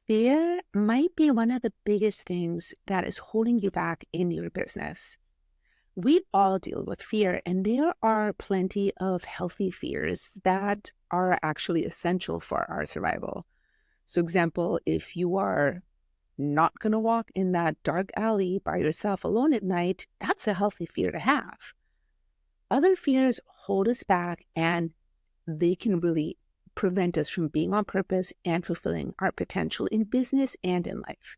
Fear might be one of the biggest things that is holding you back in your business. We all deal with fear, and there are plenty of healthy fears that are actually essential for our survival. So, example, if you are not going to walk in that dark alley by yourself alone at night, that's a healthy fear to have. Other fears hold us back, and they can really prevent us from being on purpose and fulfilling our potential in business and in life.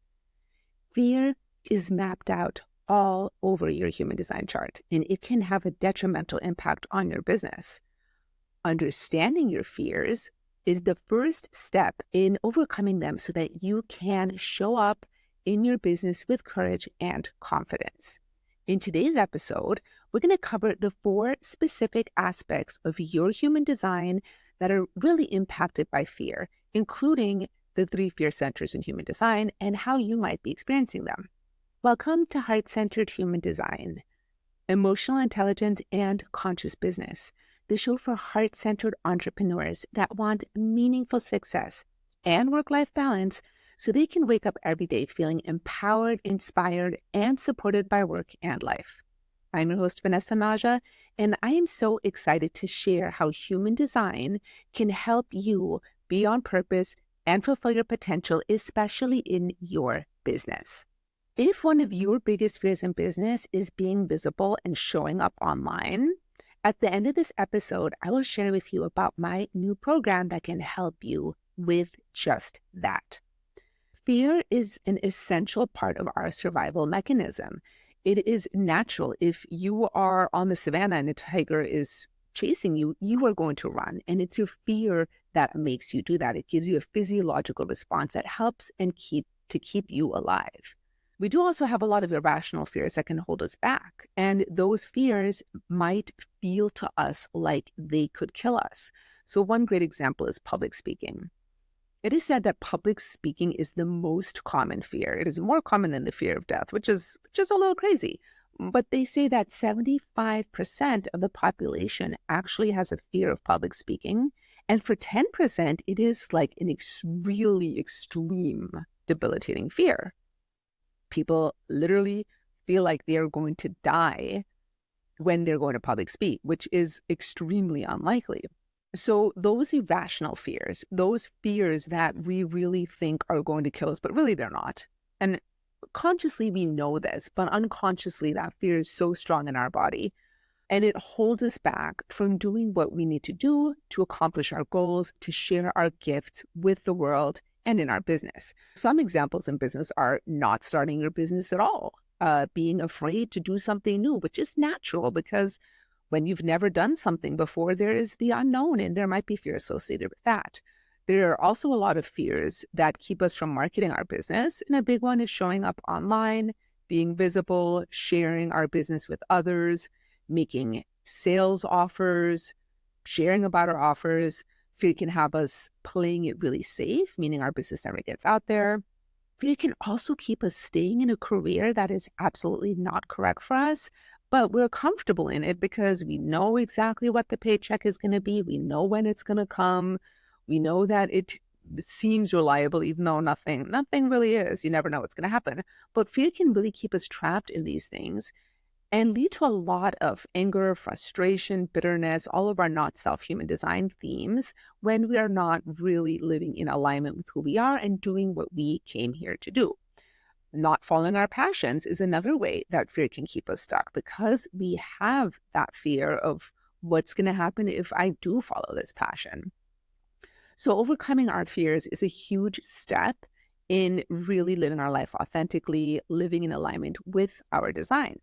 Fear is mapped out all over your human design chart, and it can have a detrimental impact on your business. Understanding your fears is the first step in overcoming them so that you can show up in your business with courage and confidence. In today's episode, we're going to cover the 4 specific aspects of your human design that are really impacted by fear, including the 3 fear centers in human design and how you might be experiencing them. Welcome to Heart-Centered Human Design, Emotional Intelligence and Conscious Business, the show for heart-centered entrepreneurs that want meaningful success and work-life balance so they can wake up every day feeling empowered, inspired, and supported by work and life. I'm your host, Vanessa Naja, and I am so excited to share how human design can help you be on purpose and fulfill your potential, especially in your business. If one of your biggest fears in business is being visible and showing up online, at the end of this episode, I will share with you about my new program that can help you with just that. Fear is an essential part of our survival mechanism. It is natural. If you are on the savannah and a tiger is chasing you, you are going to run. And it's your fear that makes you do that. It gives you a physiological response that helps and keep you alive. We do also have a lot of irrational fears that can hold us back. And those fears might feel to us like they could kill us. So one great example is public speaking. It is said that public speaking is the most common fear. It is more common than the fear of death, which is a little crazy. But they say that 75% of the population actually has a fear of public speaking. And for 10%, it is like an really extreme, debilitating fear. People literally feel like they are going to die when they're going to public speak, which is extremely unlikely. So those irrational fears, those fears that we really think are going to kill us, but really they're not. And consciously we know this, but unconsciously that fear is so strong in our body. And it holds us back from doing what we need to do to accomplish our goals, to share our gifts with the world and in our business. Some examples in business are not starting your business at all, being afraid to do something new, which is natural because when you've never done something before, there is the unknown and there might be fear associated with that. There are also a lot of fears that keep us from marketing our business. And a big one is showing up online, being visible, sharing our business with others, making sales offers, sharing about our offers. Fear can have us playing it really safe, meaning our business never gets out there. Fear can also keep us staying in a career that is absolutely not correct for us, but we're comfortable in it because we know exactly what the paycheck is going to be. We know when it's going to come. We know that it seems reliable, even though nothing really is. You never know what's going to happen. But fear can really keep us trapped in these things and lead to a lot of anger, frustration, bitterness, all of our not self-human design themes when we are not really living in alignment with who we are and doing what we came here to do. Not following our passions is another way that fear can keep us stuck because we have that fear of what's going to happen if I do follow this passion. So overcoming our fears is a huge step in really living our life authentically, living in alignment with our design.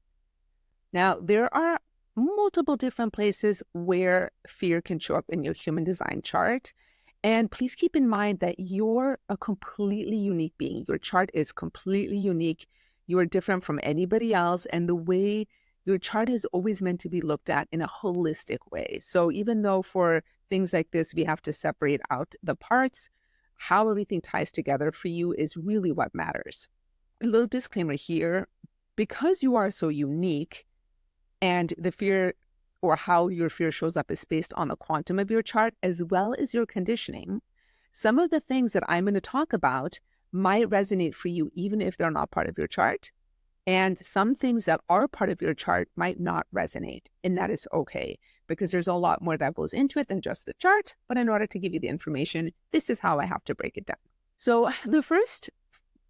Now, there are multiple different places where fear can show up in your human design chart. And please keep in mind that you're a completely unique being. Your chart is completely unique. You are different from anybody else. And the way your chart is always meant to be looked at in a holistic way. So even though for things like this, we have to separate out the parts, how everything ties together for you is really what matters. A little disclaimer here, because you are so unique and the fear or how your fear shows up is based on the quantum of your chart as well as your conditioning, some of the things that I'm going to talk about might resonate for you, even if they're not part of your chart. And some things that are part of your chart might not resonate. And that is okay, because there's a lot more that goes into it than just the chart. But in order to give you the information, this is how I have to break it down. So the first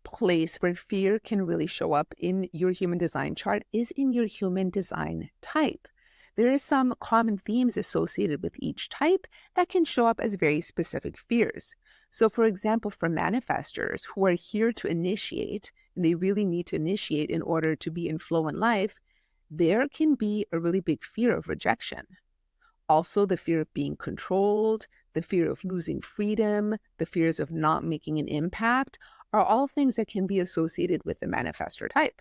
place where fear can really show up in your human design chart is in your human design type. There are some common themes associated with each type that can show up as very specific fears. So for example, for manifestors who are here to initiate, and they really need to initiate in order to be in flow in life, there can be a really big fear of rejection. Also, the fear of being controlled, the fear of losing freedom, the fears of not making an impact are all things that can be associated with the manifestor type.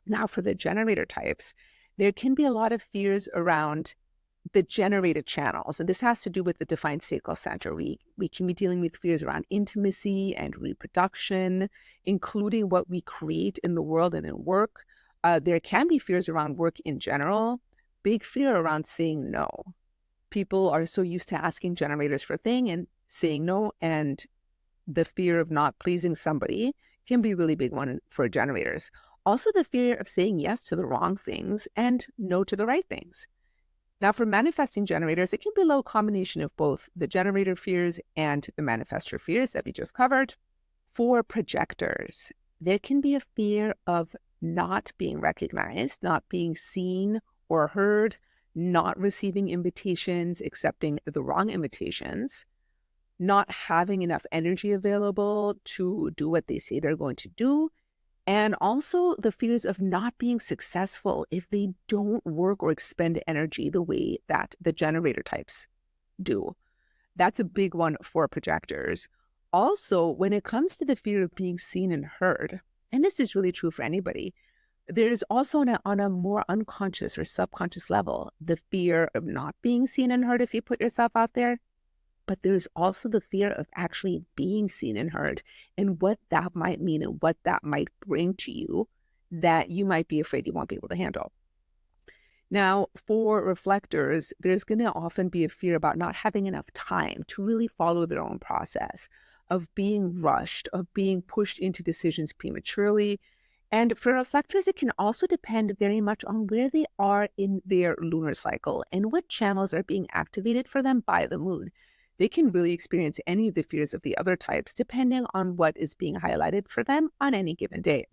Now, for the generator types, there can be a lot of fears around the generated channels. And this has to do with the defined sacral center. We can be dealing with fears around intimacy and reproduction, including what we create in the world and in work. There can be fears around work in general, big fear around saying no. People are so used to asking generators for things and saying no, and the fear of not pleasing somebody can be a really big one for generators. Also, the fear of saying yes to the wrong things and no to the right things. Now, for manifesting generators, it can be a little combination of both the generator fears and the manifestor fears that we just covered. For projectors, there can be a fear of not being recognized, not being seen or heard, not receiving invitations, accepting the wrong invitations, not having enough energy available to do what they say they're going to do, and also the fears of not being successful if they don't work or expend energy the way that the generator types do. That's a big one for projectors. Also, when it comes to the fear of being seen and heard, and this is really true for anybody, there's also on a more unconscious or subconscious level, the fear of not being seen and heard if you put yourself out there. But there's also the fear of actually being seen and heard, and what that might mean and what that might bring to you that you might be afraid you won't be able to handle. Now, for reflectors, there's going to often be a fear about not having enough time to really follow their own process, of being rushed, of being pushed into decisions prematurely. And for reflectors, it can also depend very much on where they are in their lunar cycle and what channels are being activated for them by the moon. They can really experience any of the fears of the other types depending on what is being highlighted for them on any given day.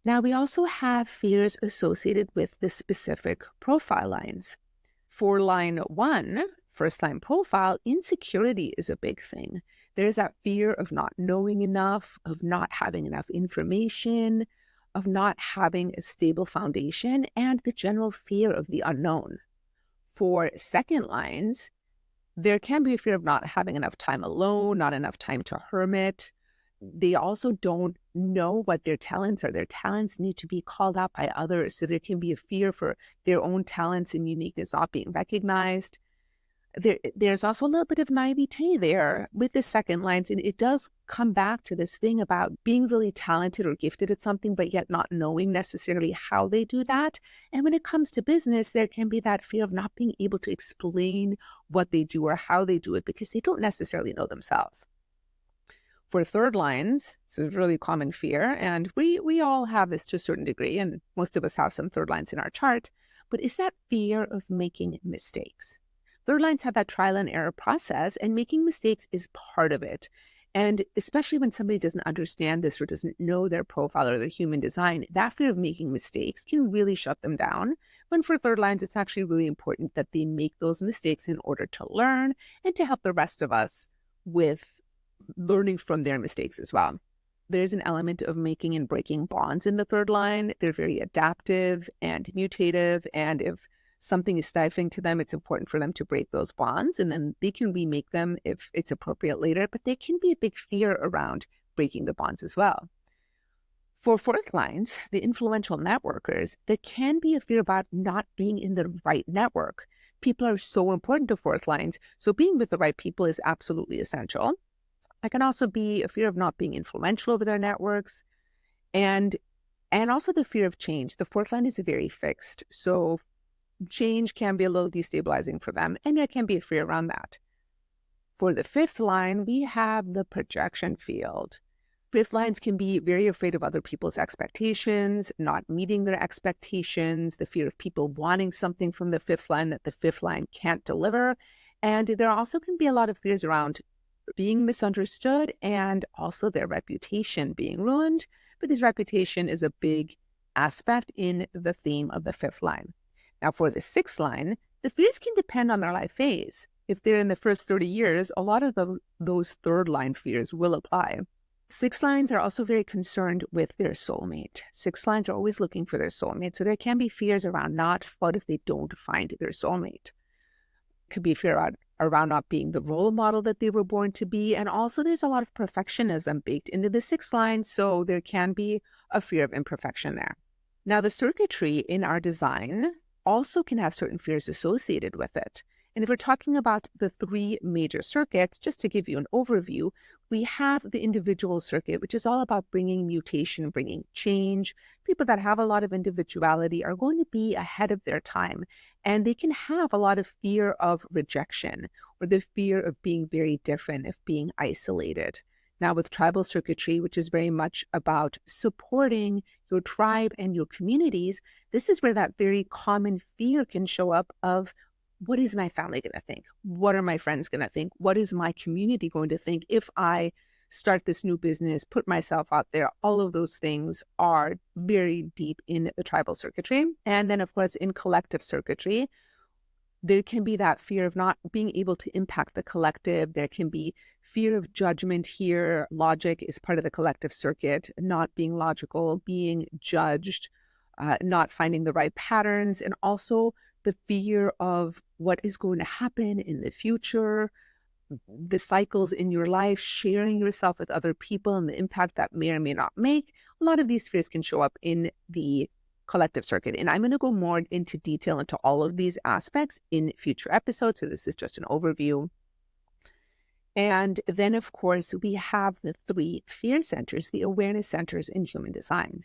Now, we also have fears associated with the specific profile lines. For line 1, first line profile, insecurity is a big thing. There's that fear of not knowing enough, of not having enough information, of not having a stable foundation, and the general fear of the unknown. For second lines, there can be a fear of not having enough time alone, not enough time to hermit. They also don't know what their talents are. Their talents need to be called out by others. So there can be a fear for their own talents and uniqueness not being recognized. There's also a little bit of naivete there with the second lines. And it does come back to this thing about being really talented or gifted at something, but yet not knowing necessarily how they do that. And when it comes to business, there can be that fear of not being able to explain what they do or how they do it because they don't necessarily know themselves. For third lines, it's a really common fear, and we all have this to a certain degree, and most of us have some third lines in our chart, but is that fear of making mistakes. Third lines have that trial and error process, and making mistakes is part of it. And especially when somebody doesn't understand this or doesn't know their profile or their human design, that fear of making mistakes can really shut them down. When for third lines, it's actually really important that they make those mistakes in order to learn and to help the rest of us with learning from their mistakes as well. There's an element of making and breaking bonds in the third line. They're very adaptive and mutative, and if something is stifling to them, it's important for them to break those bonds, and then they can remake them if it's appropriate later, but there can be a big fear around breaking the bonds as well. For fourth lines, the influential networkers, there can be a fear about not being in the right network. People are so important to fourth lines, so being with the right people is absolutely essential. There can also be a fear of not being influential over their networks, and also the fear of change. The fourth line is very fixed, so change can be a little destabilizing for them, and there can be a fear around that. For the fifth line, we have the projection field. Fifth lines can be very afraid of other people's expectations, not meeting their expectations, the fear of people wanting something from the fifth line that the fifth line can't deliver. And there also can be a lot of fears around being misunderstood and also their reputation being ruined, because reputation is a big aspect in the theme of the fifth line. Now, for the sixth line, the fears can depend on their life phase. If they're in the first 30 years, a lot of those third line fears will apply. Sixth lines are also very concerned with their soulmate. Sixth lines are always looking for their soulmate. So there can be fears around what if they don't find their soulmate. Could be fear around not being the role model that they were born to be. And also there's a lot of perfectionism baked into the sixth line. So there can be a fear of imperfection there. Now, the circuitry in our design also can have certain fears associated with it. And if we're talking about the three major circuits, just to give you an overview, we have the individual circuit, which is all about bringing mutation, bringing change. People that have a lot of individuality are going to be ahead of their time, and they can have a lot of fear of rejection or the fear of being very different, of being isolated. Now, with tribal circuitry, which is very much about supporting your tribe and your communities, this is where that very common fear can show up of, what is my family going to think? What are my friends going to think? What is my community going to think if I start this new business, put myself out there? All of those things are very deep in the tribal circuitry. And then, of course, in collective circuitry, there can be that fear of not being able to impact the collective. There can be fear of judgment here. Logic is part of the collective circuit, not being logical, being judged, not finding the right patterns, and also the fear of what is going to happen in the future, the cycles in your life, sharing yourself with other people and the impact that may or may not make. A lot of these fears can show up in the collective circuit. And I'm going to go more into detail into all of these aspects in future episodes. So this is just an overview. And then, of course, we have the three fear centers, the awareness centers in human design.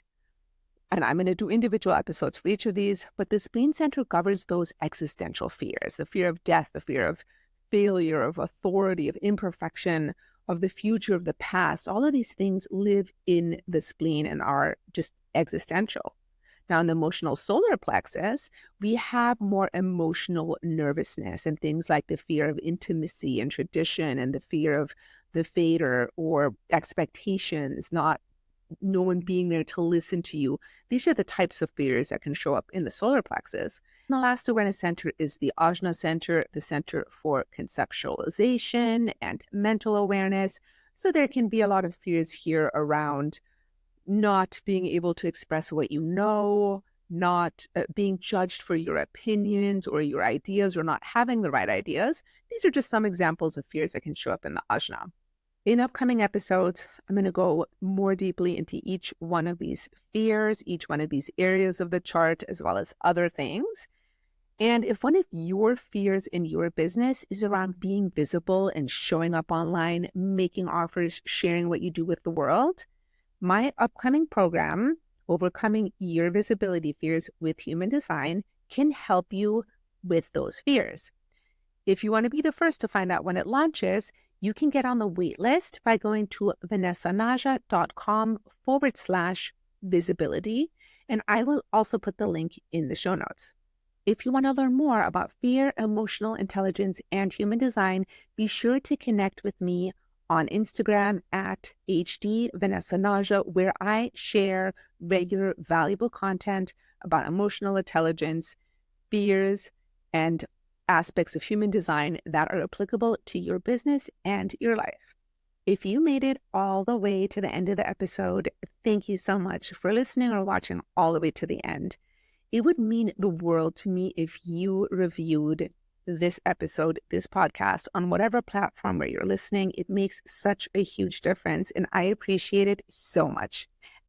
And I'm going to do individual episodes for each of these, but the spleen center governs those existential fears, the fear of death, the fear of failure, of authority, of imperfection, of the future, of the past. All of these things live in the spleen and are just existential. Now, in the emotional solar plexus, we have more emotional nervousness and things like the fear of intimacy and tradition and the fear of the fader or expectations, not no one being there to listen to you. These are the types of fears that can show up in the solar plexus. And the last awareness center is the Ajna center, the center for conceptualization and mental awareness. So there can be a lot of fears here around not being able to express what you know, not being judged for your opinions or your ideas or not having the right ideas. These are just some examples of fears that can show up in the Ajna. In upcoming episodes, I'm going to go more deeply into each one of these fears, each one of these areas of the chart, as well as other things. And if one of your fears in your business is around being visible and showing up online, making offers, sharing what you do with the world, my upcoming program, Overcoming Your Visibility Fears with Human Design, can help you with those fears. If you want to be the first to find out when it launches, you can get on the wait list by going to vanessanaja.com/visibility, and I will also put the link in the show notes. If you want to learn more about fear, emotional intelligence, and human design, be sure to connect with me on Instagram at @HDVanessaNaja, where I share regular valuable content about emotional intelligence, fears, and aspects of human design that are applicable to your business and your life. If you made it all the way to the end of the episode, thank you so much for listening or watching all the way to the end. It would mean the world to me if you reviewed this episode, this podcast, on whatever platform where you're listening. It makes such a huge difference, and I appreciate it so much.